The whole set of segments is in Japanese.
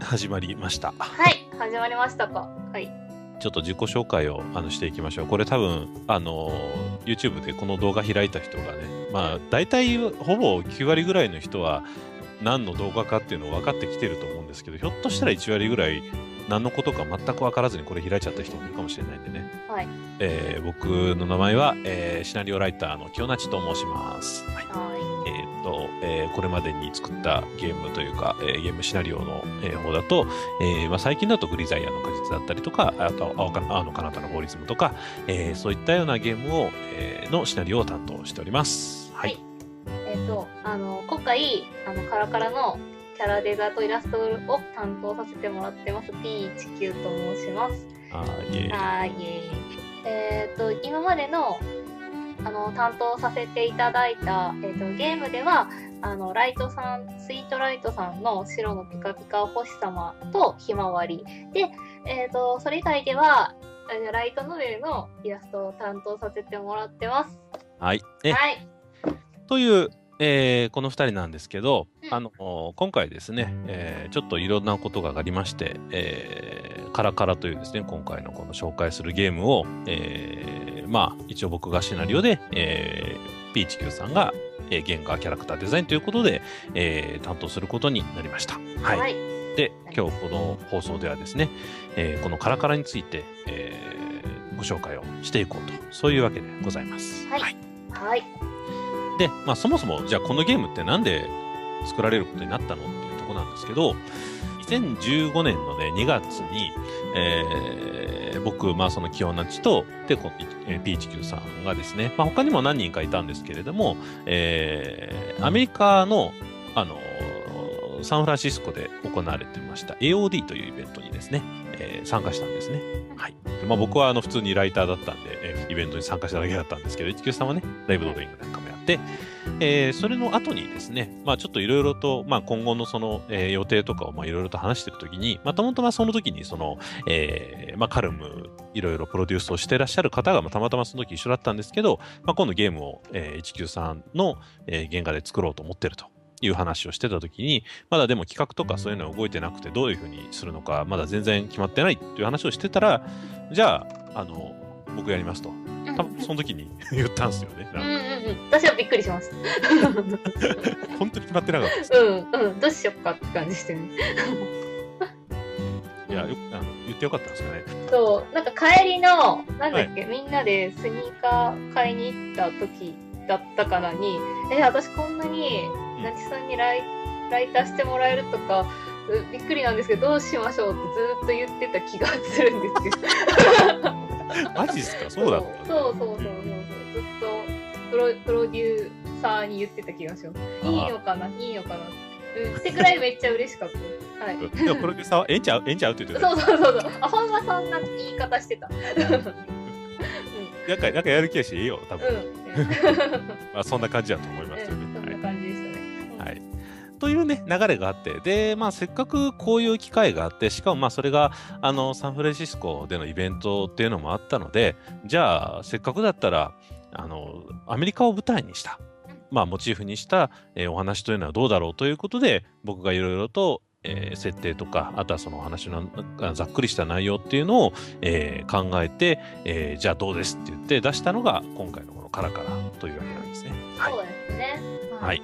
始まりました。はい、始まりましたか。はい。ちょっと自己紹介をしていきましょう。これ多分YouTube でこの動画開いた人がね、まあ大体ほぼ9割ぐらいの人は何の動画かっていうのを分かってきてると思うんですけど、ひょっとしたら1割ぐらい何のことか全く分からずにこれ開いちゃった人もいるかもしれないんでね。はい。僕の名前は、シナリオライターの清那智と申します。はい。これまでに作ったゲームというか、ゲームシナリオの、方だと、最近だとグリザイアの果実だったりとか、あと青の彼方のフォーリズムとか、そういったようなゲームを、のシナリオを担当しております。はい。今回、カラカラのキャラデザとイラストを担当させてもらってます、P19 と申します。イエーイ。今までの担当させていただいた、ゲームではライトさん、スイートライトさんの白のピカピカお星様とひまわりで、それ以外ではライトノベルのイラストを担当させてもらってます。はい。はい。という、この2人なんですけど、今回ですね、ちょっといろんなことがありまして、カラカラというですね、今回のこの紹介するゲームを、一応僕がシナリオで、P19 さんが、原画キャラクターデザインということで、担当することになりました。はい。はい、で、今日この放送ではですね、このカラカラについて、ご紹介をしていこうと、そういうわけでございます。はい。はい。で、そもそもじゃあこのゲームってなんで作られることになったのっていうところなんですけど、2015年のね、2月に、僕、その清那智と、で、P19 さんがですね、他にも何人かいたんですけれども、アメリカの、サンフランシスコで行われてました AOD というイベントにですね、参加したんですね。はい。で僕は普通にライターだったんで、イベントに参加しただけだったんですけど、19さんはね、ライブドローイングなんかもやって、それの後にですね、ちょっといろいろと、今後のその、予定とかをいろいろと話しているときに、たまたまその時にその、カルムいろいろプロデュースをしていらっしゃる方が、たまたまその時一緒だったんですけど、今度ゲームを、193の、原画で作ろうと思ってるという話をしてた時に、まだでも企画とかそういうのは動いてなくて、どういうふうにするのかまだ全然決まってないっていう話をしてたら、じゃあ僕やりますと、多分その時に言ったんですよね。私はびっくりしました。本当に決まってなかったです。どうしよっかって感じしてね。いや、言ってよかったんですかね。そう、なんか帰りの、なんだっけ、みんなでスニーカー買いに行った時だったかなに、私こんなに、なちさんにライターしてもらえるとか、びっくりなんですけど、どうしましょうってずっと言ってた気がするんですよ。マジですか？そうだった。そう。ずっとプロデューサーに言ってた気がします。いいのかなってぐらいめっちゃ嬉しかった。はい。でもプロデューサーはええんちゃうって言ってた。そう。ほんまそんな言い方してた。なんかやる気やし、ええよ、多分。そんな感じだと思いますよね。そんな感じでしたね。はい。というね、流れがあって、で、せっかくこういう機会があって、しかもそれが、サンフランシスコでのイベントっていうのもあったので、じゃあ、せっかくだったら、アメリカを舞台にした、モチーフにした、お話というのはどうだろうということで、僕がいろいろと、設定とか、あとはそのお話のざっくりした内容っていうのを、考えて、じゃあどうですって言って出したのが、今回のこのカラカラというわけなんですね。そうですね。はい。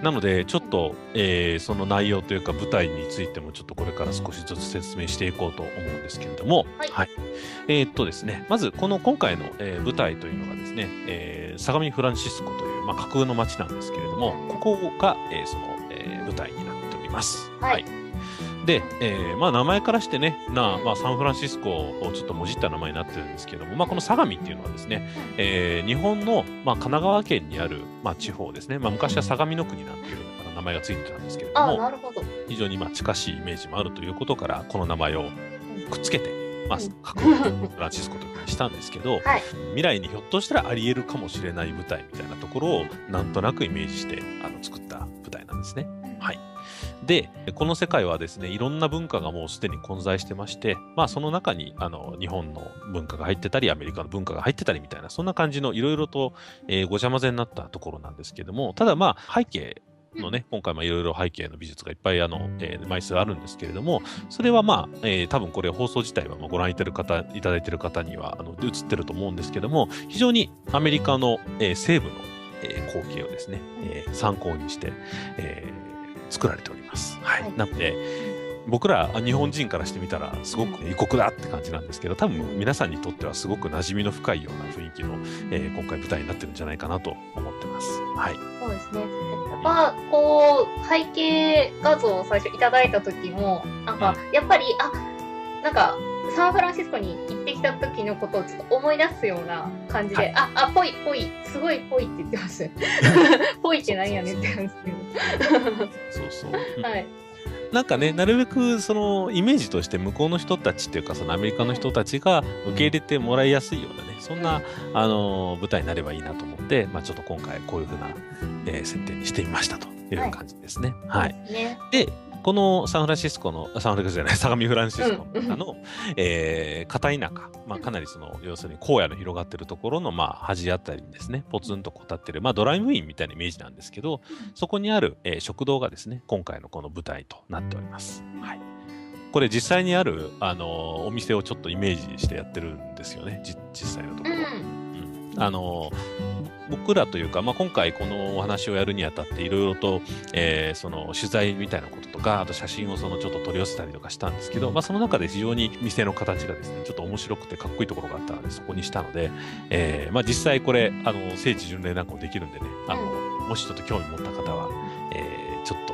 なので、ちょっと、その内容というか舞台についてもちょっとこれから少しずつ説明していこうと思うんですけれども、はい。ですね、まずこの今回の、舞台というのがですね、相模フランシスコという、架空の街なんですけれども、ここが、その、舞台になっております。はい。で、名前からしてね、サンフランシスコをちょっともじった名前になってるんですけども、この相模っていうのはですね、日本の、神奈川県にある、地方ですね、昔は相模の国なんていう名前がついてたんですけれども、なるほど。非常に近しいイメージもあるということから、この名前をくっつけて、架空のフランシスコというふうにしたんですけど、未来にひょっとしたらあり得るかもしれない舞台みたいなところをなんとなくイメージして作った舞台なんですね。はい。で、この世界はですね、いろんな文化がもうすでに混在してまして、その中に日本の文化が入ってたり、アメリカの文化が入ってたりみたいな、そんな感じのいろいろと、ごちゃ混ぜになったところなんですけども、ただ背景のね、今回いろいろ背景の美術がいっぱい枚数あるんですけれども、それは多分これ放送自体はご覧いただいている方には映ってると思うんですけども、非常にアメリカの、西部の、光景をですね、参考にして、作られております。はい。なので、僕ら日本人からしてみたらすごく異国だって感じなんですけど、多分皆さんにとってはすごく馴染みの深いような雰囲気の、今回舞台になってるんじゃないかなと思ってます。はい。そうですね。やっぱこう背景画像を最初いただいた時もなんかやっぱりなんかサンフランシスコに行ってきた時のことをちょっと思い出すような感じで、ぽいすごいぽいって言ってました。ぽいって何やねんって感じですけど。そうそう。はい。なんかね、なるべくそのイメージとして向こうの人たちっていうか、そのアメリカの人たちが受け入れてもらいやすいようなね、そんな、舞台になればいいなと思って、ちょっと今回こういう風な、設定にしてみましたという感じですね。はい。で、この相模フランシスコの片田舎、かなり要するに荒野の広がってるところの端あたりにですね、ポツンと立ってるドライブインみたいなイメージなんですけど、そこにある、食堂がですね、今回のこの舞台となっております。はい。これ実際にあるお店をちょっとイメージしてやってるんですよね、実際のところ。僕らというか、今回このお話をやるにあたっていろいろと、その取材みたいなこととか、あと写真をちょっと取り寄せたりとかしたんですけど、その中で非常に店の形がですね、ちょっと面白くてかっこいいところがあったので、そこにしたので、実際これ、聖地巡礼なんかもできるんでね、もしちょっと興味持った方は、ちょっと、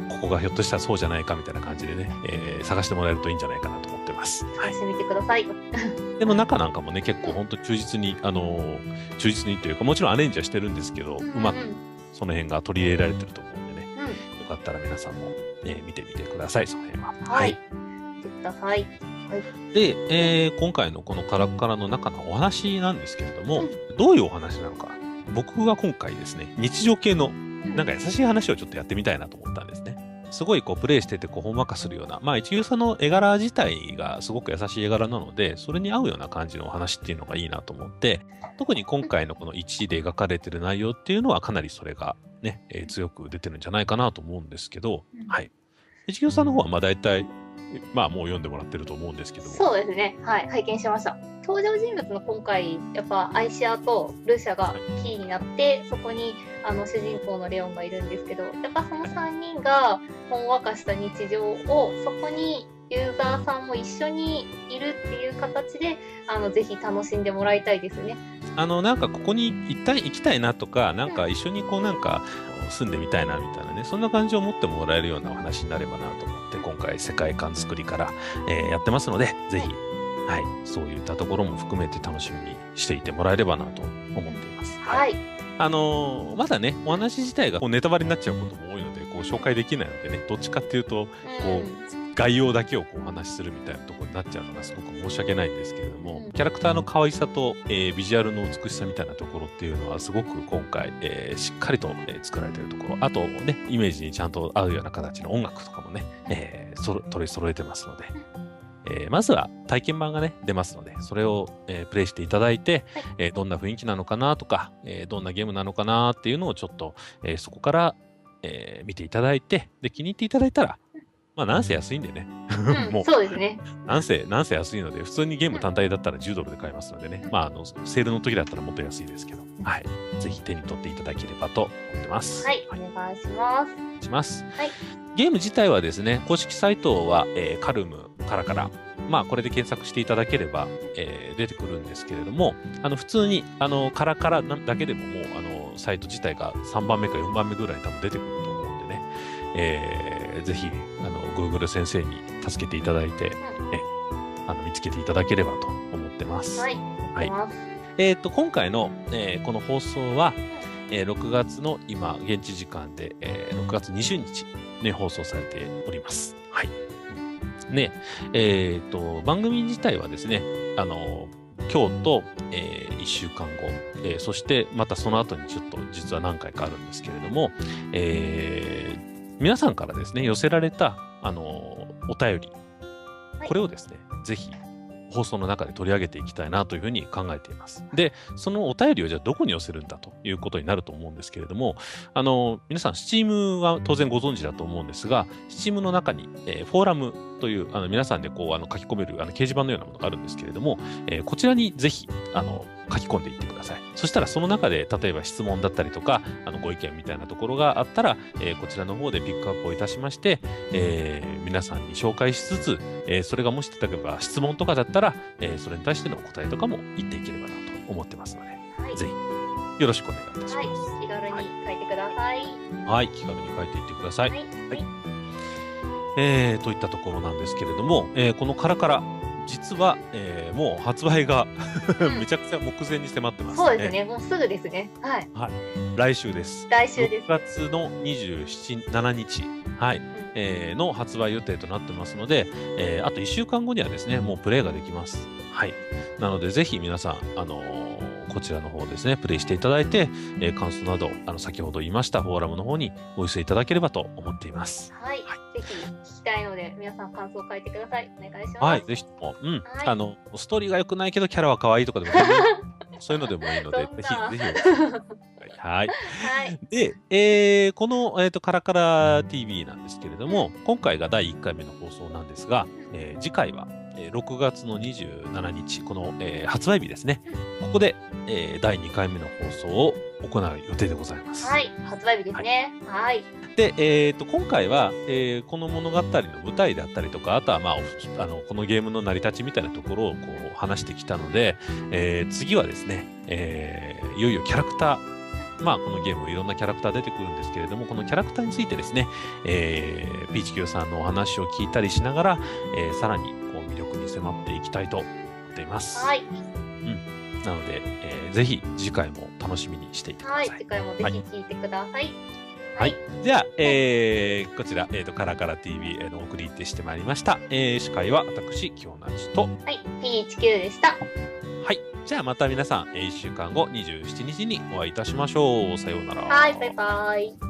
ここがひょっとしたらそうじゃないかみたいな感じでね、探してもらえるといいんじゃないかなと思ってます。探してみてください。でも中なんかもね、結構本当忠実にというか、もちろんアレンジはしてるんですけど、うまくその辺が取り入れられてると思うんでね、よかったら皆さんも、見てみてください、その辺は。はい。見てください。で、今回のこのカラッカラの中のお話なんですけれども、どういうお話なのか、僕が今回ですね、日常系のなんか優しい話をちょっとやってみたいなと思ったんですね。すごいプレイしててほんわかするような、一流さんの絵柄自体がすごく優しい絵柄なので、それに合うような感じのお話っていうのがいいなと思って、特に今回のこの1位で描かれてる内容っていうのはかなりそれがね、強く出てるんじゃないかなと思うんですけど、はい。一流さんの方は大体、もう読んでもらってると思うんですけども。そうですね。はい。拝見しました。登場人物の今回、やっぱアイシアとルシャがキーになって、そこに主人公のレオンがいるんですけど、やっぱその3人がほんわかした日常を、そこにユーザーさんも一緒にいるっていう形で、ぜひ楽しんでもらいたいですね。なんかここに行きたいなとか、なんか一緒に住んでみたいなみたいなね、そんな感じを持ってもらえるようなお話になればなと思って、今回世界観作りから、やってますので、ぜひ、はい、そういったところも含めて楽しみにしていてもらえればなと思っています。はい。まだね、お話自体がネタバレになっちゃうことも多いので、紹介できないのでね、どっちかっていうと、概要だけをお話しするみたいなところになっちゃうのがすごく申し訳ないんですけれども、キャラクターの可愛さと、ビジュアルの美しさみたいなところっていうのはすごく今回、しっかりと、作られているところ、あとね、イメージにちゃんと合うような形の音楽とかもね、取り揃えてますので、まずは体験版がね、出ますので、それを、プレイしていただいて、どんな雰囲気なのかなとか、どんなゲームなのかなっていうのをちょっと、そこから、見ていただいて、で、気に入っていただいたら、なんせ安いんでね。もう、そうですね。なんせ安いので、普通にゲーム単体だったら10ドルで買えますのでね。セールの時だったらもっと安いですけど、はい。ぜひ手に取っていただければと思ってます。はい、お願いします。します。はい。ゲーム自体はですね、公式サイトは、カルムカラカラ。これで検索していただければ、出てくるんですけれども、普通に、カラカラだけでももう、サイト自体が3番目か4番目ぐらいに多分出てくると思うんでね、ぜひ、Google 先生に助けていただいて、見つけていただければと思ってます。はい。はい。今回の、この放送は、6月の今、現地時間で、6月20日ね、放送されております。はい。ね、番組自体はですね、今日と、1週間後、そしてまたその後にちょっと実は何回かあるんですけれども、皆さんからですね、寄せられた、お便り、これをですね、ぜひ放送の中で取り上げていきたいなというふうに考えています。で、そのお便りをじゃあどこに寄せるんだということになると思うんですけれども、皆さん Steam は当然ご存知だと思うんですが、Steam の中に、フォーラムという皆さんでこう書き込める掲示板のようなものがあるんですけれども、こちらにぜひ書き込んでいってください。そしたらその中で例えば質問だったりとかご意見みたいなところがあったら、こちらの方でピックアップをいたしまして、皆さんに紹介しつつ、それがもし例えば質問とかだったら、それに対してのお答えとかも言っていければなと思ってますので、はい、ぜひよろしくお願いいたします。はい、気軽に書いてください。はい、気軽に書いていってください。はい。といったところなんですけれども、このカラカラ、実は、もう発売がめちゃくちゃ目前に迫ってます、そうですね、もうすぐですね。はい。はい、来週です。来週です。6月の27日、はい、の発売予定となってますので、あと1週間後にはですね、もうプレイができます。はい。なので、ぜひ皆さん、こちらの方ですね、プレイしていただいて、感想など、先ほど言いましたフォーラムの方にお寄せいただければと思っています。はい。ぜひ聞きたいので、皆さん感想を書いてください。お願いします。はい、ぜひとも、うん、はい、ストーリーが良くないけどキャラは可愛いとかでも、そういうのでもいいので、ぜひ、ぜひ。はい。はい。で、この、カラカラ TV なんですけれども、今回が第1回目の放送なんですが、次回は、6月の27日、この、発売日ですね。ここで、第2回目の放送を行う予定でございます。はい、発売日ですね。はい。で、今回は、この物語の舞台であったりとか、あとは、まあ、このゲームの成り立ちみたいなところをこう話してきたので、次はですね、いよいよキャラクター、まあ、このゲームいろんなキャラクター出てくるんですけれども、このキャラクターについてですね、ピーチキューさんのお話を聞いたりしながら、さらにこう魅力に迫っていきたいと思っています。はい。なので、ぜひ次回も楽しみにしていてください。はい、次回もぜひ聞いてください。はい。じゃあ、こちら、カラカラ TV のお送りしてまいりました。司会は私、京ナチと。はい、PHQ でした。はい。じゃあまた皆さん、1週間後27日にお会いいたしましょう。さようなら。はい、バイバイ。